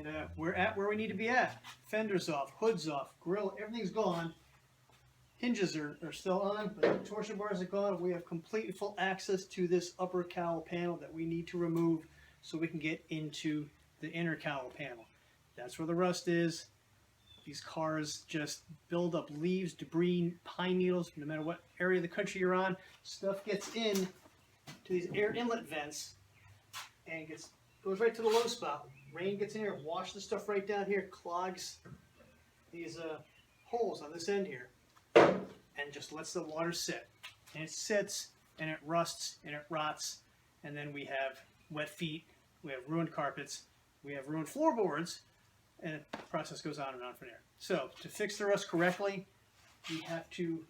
And we're at where we need to be at. Fenders off, hoods off, grill, everything's gone. Hinges are still on, but the torsion bars are gone. We have complete and full access to this upper cowl panel that we need to remove so we can get into the inner cowl panel. That's where the rust is. These cars just build up leaves, debris, pine needles, no matter what area of the country you're on. Stuff gets in to these air inlet vents and goes right to the low spot. Rain gets in here, washes the stuff right down here, clogs these holes on this end here, and just lets the water sit. And it sits, and it rusts, and it rots, and then we have wet feet, we have ruined carpets, we have ruined floorboards, and the process goes on and on from there. So, to fix the rust correctly, we have to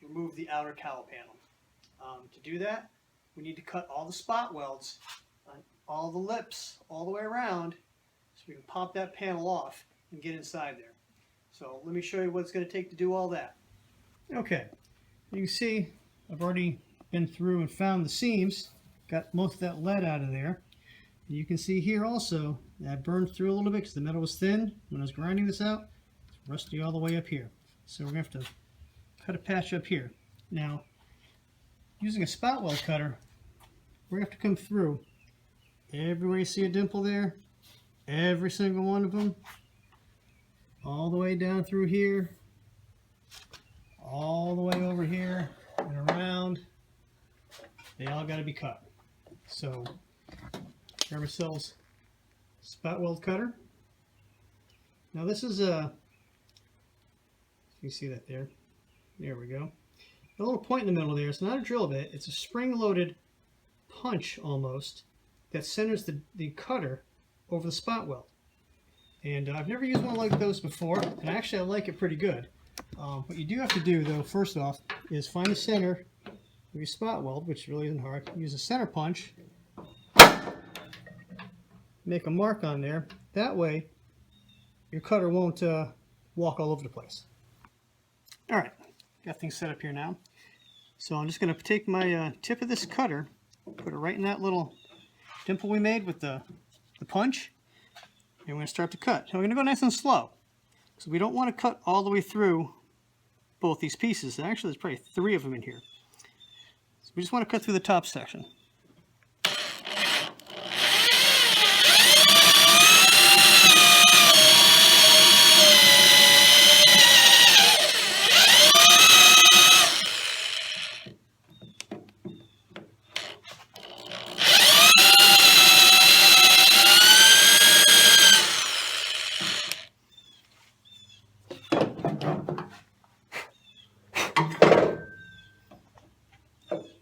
remove the outer cowl panel. To do that, we need to cut all the spot welds on all the lips all the way around so we can pop that panel off and get inside there. So let me show you what it's going to take to do all that. Okay, you can see I've already been through and found the seams, got most of that lead out of there. And you can see here also that burned through a little bit because the metal was thin when I was grinding this out. It's rusty all the way up here. So we're going to have to cut a patch up here. Now, using a spot weld cutter, we're going to have to come through everywhere you see a dimple there, every single one of them, all the way down through here, all the way over here and around. They all got to be cut. So grab ourselves a spot weld cutter. Now this is you see that there. There we go. A little point in the middle there. It's not a drill bit. It's a spring-loaded punch almost that centers the cutter over the spot weld. And I've never used one like those before, and actually I like it pretty good. What you do have to do, though, first off, is find the center of your spot weld, which really isn't hard. Use a center punch, make a mark on there. That way, your cutter won't walk all over the place. All right, got things set up here now. So I'm just going to take my tip of this cutter, put it right in that little dimple we made with the punch, and we're going to start to cut. Now we're going to go nice and slow, so we don't want to cut all the way through both these pieces. Actually, there's probably 3 of them in here. So we just want to cut through the top section.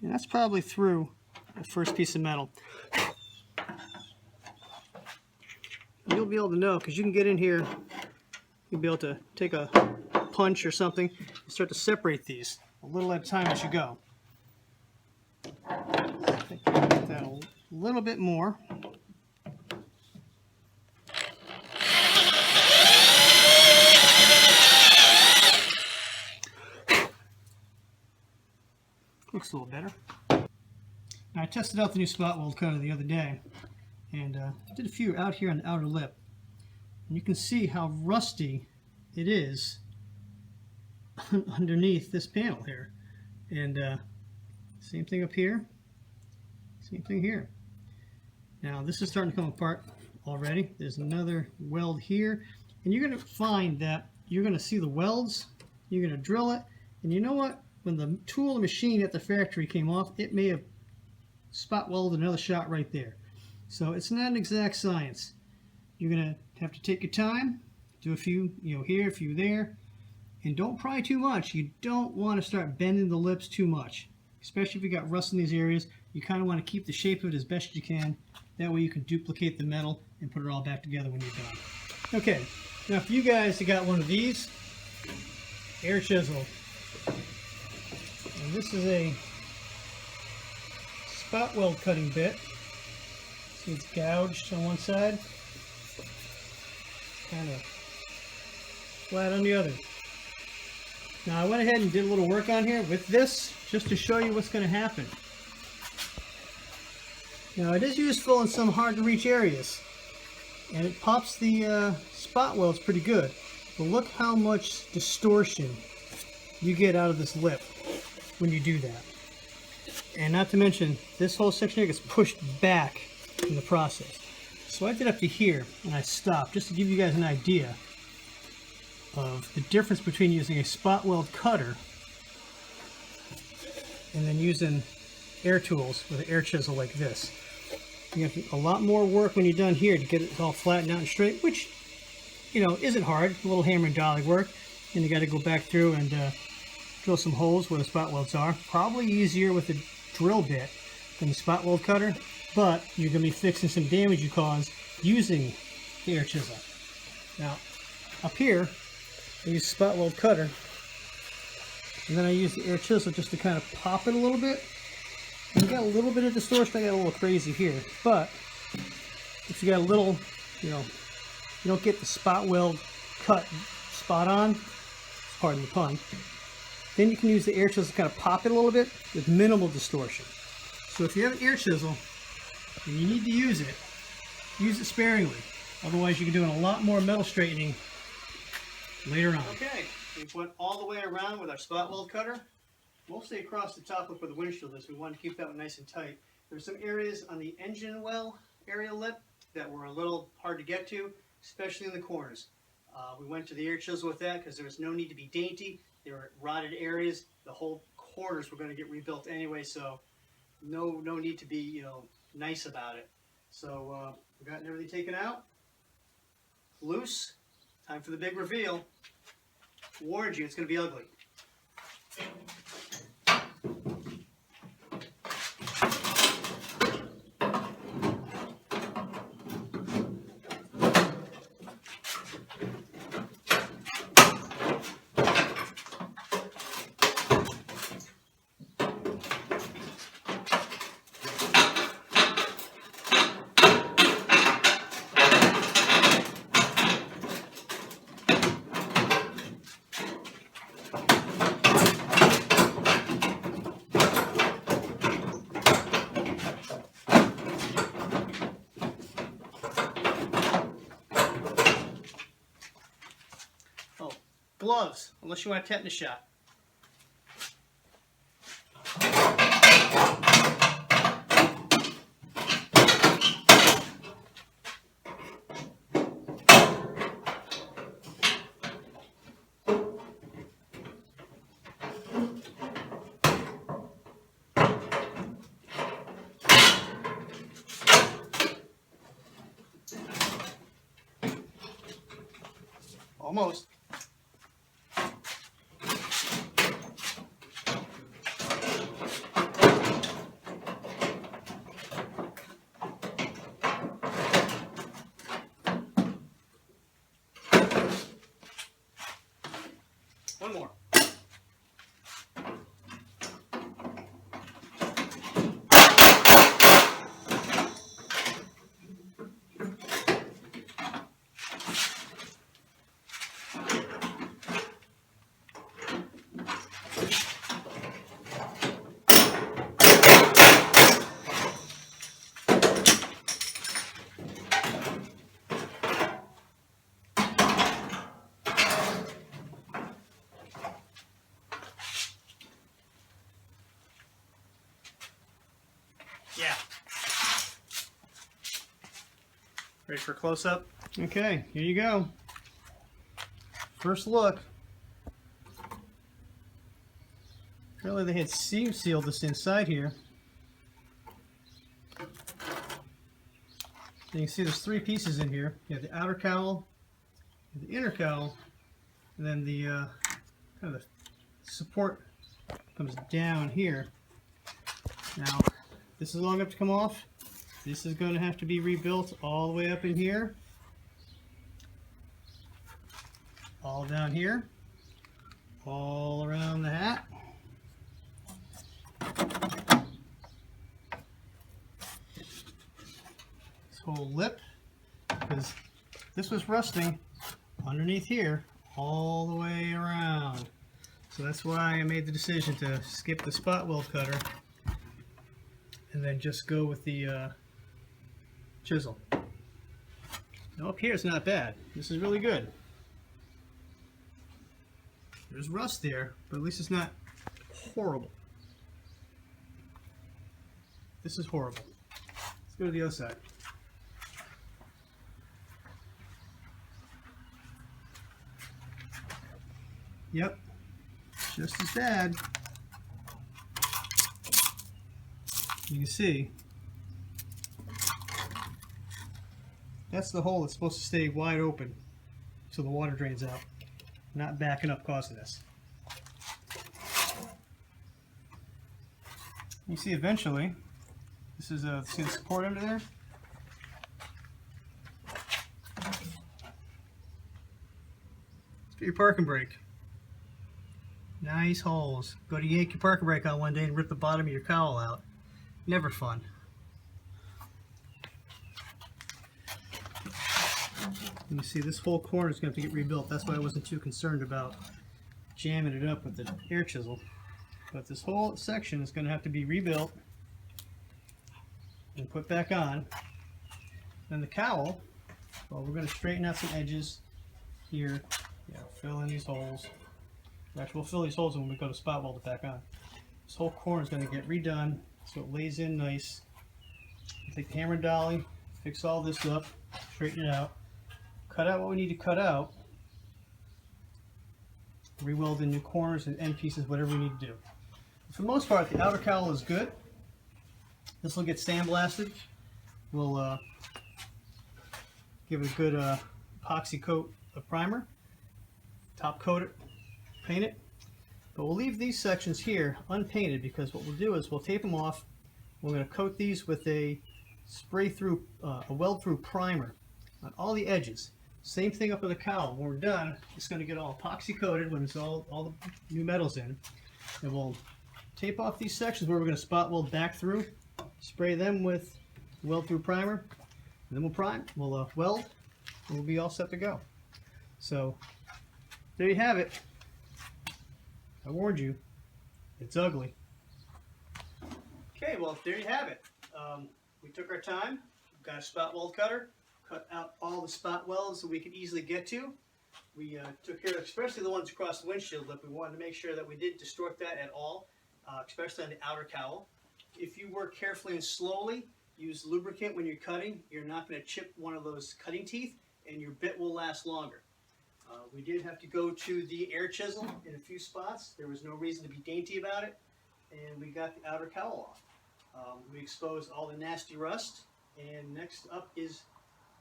And that's probably through the first piece of metal. You'll be able to know because you can get in here, you'll be able to take a punch or something and start to separate these a little at a time as you go. I think I'll get that a little bit more. Looks a little better. Now, I tested out the new spot weld cutter the other day, and did a few out here on the outer lip. And you can see how rusty it is underneath this panel here. And same thing up here, same thing here. Now this is starting to come apart already. There's another weld here, and you're going to find that you're going to see the welds, you're going to drill it, and you know what? When the tool and machine at the factory came off, it may have spot welded another shot right there. So it's not an exact science. You're going to have to take your time, do a few, here, a few there, and don't pry too much. You don't want to start bending the lips too much, especially if you got rust in these areas. You kind of want to keep the shape of it as best you can. That way you can duplicate the metal and put it all back together when you're done. Okay, now for you guys who got one of these, air chisel. And this is a spot weld cutting bit. See, it's gouged on one side, kind of flat on the other. Now I went ahead and did a little work on here with this just to show you what's going to happen. Now it is useful in some hard to reach areas, and it pops the spot welds pretty good. But look how much distortion you get out of this lip when you do that. And not to mention, this whole section here gets pushed back in the process. So I did up to here and I stopped just to give you guys an idea of the difference between using a spot weld cutter and then using air tools with an air chisel like this. You have a lot more work when you're done here to get it all flattened out and straight, which, you know, isn't hard. A little hammer and dolly work. And you got to go back through and drill some holes where the spot welds are. Probably easier with a drill bit than the spot weld cutter, but you're going to be fixing some damage you caused using the air chisel. Now, up here, I use the spot weld cutter, and then I use the air chisel just to kind of pop it a little bit. And you got a little bit of distortion. I got a little crazy here, but if you got a little, you know, you don't get the spot weld cut spot on, pardon the pun, then you can use the air chisel to kind of pop it a little bit with minimal distortion. So if you have an air chisel and you need to use it sparingly. Otherwise you can do a lot more metal straightening later on. Okay, we went all the way around with our spot weld cutter. Mostly across the top lip where the windshield is. We wanted to keep that one nice and tight. There's some areas on the engine well area lip that were a little hard to get to, especially in the corners. We went to the air chisel with that because there was no need to be dainty. There were rotted areas. The whole corners were going to get rebuilt anyway, so no need to be, you know, nice about it. So we've gotten everything taken out. Loose. Time for the big reveal. Warned you, it's going to be ugly. Gloves, unless you want a tetanus shot. Almost. One more. Yeah. Ready for a close-up? Okay, here you go. First look. Apparently they had seam sealed this inside here. You can see there's three pieces in here. You have the outer cowl, the inner cowl, and then the kind of the support comes down here. Now, this is long enough to come off. This is going to have to be rebuilt all the way up in here, all down here, all around the hat. This whole lip, because this was rusting underneath here all the way around. So that's why I made the decision to skip the spot weld cutter and then just go with the chisel. Now up here it's not bad. This is really good. There's rust there, but at least it's not horrible. This is horrible. Let's go to the other side. Yep, just as bad. You can see that's the hole that's supposed to stay wide open so the water drains out, not backing up causing this. You see eventually, this is a support under there. Let's get your parking brake. Nice holes. Go to yank your parking brake on one day and rip the bottom of your cowl out. Never fun. And you see this whole corner is going to have to get rebuilt. That's why I wasn't too concerned about jamming it up with the air chisel. But this whole section is going to have to be rebuilt and put back on. Then the cowl, well, we're going to straighten out some edges here. Yeah, fill in these holes. Actually, we'll fill these holes when we go to spot weld it back on. This whole corner is going to get redone so it lays in nice. Take the hammer and dolly, fix all this up, straighten it out, cut out what we need to cut out, re-weld in new corners and end pieces, whatever we need to do. For the most part, the outer cowl is good. This will get sandblasted. We'll give it a good epoxy coat of primer, top coat it, paint it. But we'll leave these sections here unpainted because what we'll do is we'll tape them off. We're going to coat these with a spray through, a weld through primer on all the edges. Same thing up with the cowl. When we're done, it's going to get all epoxy coated when it's all the new metals in. And we'll tape off these sections where we're going to spot weld back through, spray them with weld through primer, and then we'll prime, we'll weld, and we'll be all set to go. So there you have it. I warned you, it's ugly. Okay, well there you have it. We took our time, got a spot weld cutter, cut out all the spot welds that we could easily get to. We took care of especially the ones across the windshield, but we wanted to make sure that we didn't distort that at all, especially on the outer cowl. If you work carefully and slowly, use lubricant when you're cutting, you're not going to chip one of those cutting teeth and your bit will last longer. We did have to go to the air chisel in a few spots. There was no reason to be dainty about it, and we got the outer cowl off. We exposed all the nasty rust, and next up is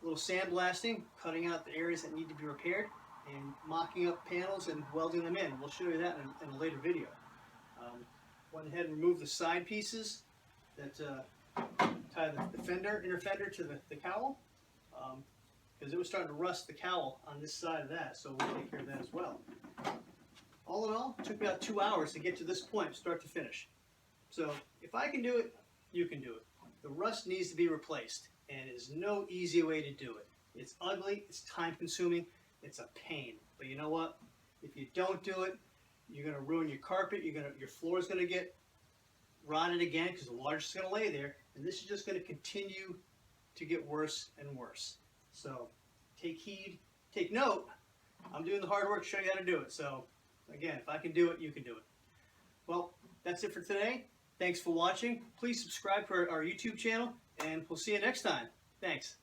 a little sandblasting, cutting out the areas that need to be repaired, and mocking up panels and welding them in. We'll show you that in a later video. Went ahead and removed the side pieces that tie the inner fender to the cowl. Because it was starting to rust the cowl on this side of that, so we'll take care of that as well. All in all, it took me about 2 hours to get to this point, start to finish. So if I can do it, you can do it. The rust needs to be replaced, and there's no easy way to do it. It's ugly, it's time consuming, it's a pain. But you know what? If you don't do it, you're going to ruin your carpet, your floor is going to get rotted again because the water's just going to lay there, and this is just going to continue to get worse and worse. So take heed, take note. I'm doing the hard work to show you how to do it. So again, if I can do it, you can do it. Well, that's it for today. Thanks for watching. Please subscribe to our YouTube channel, and we'll see you next time. Thanks.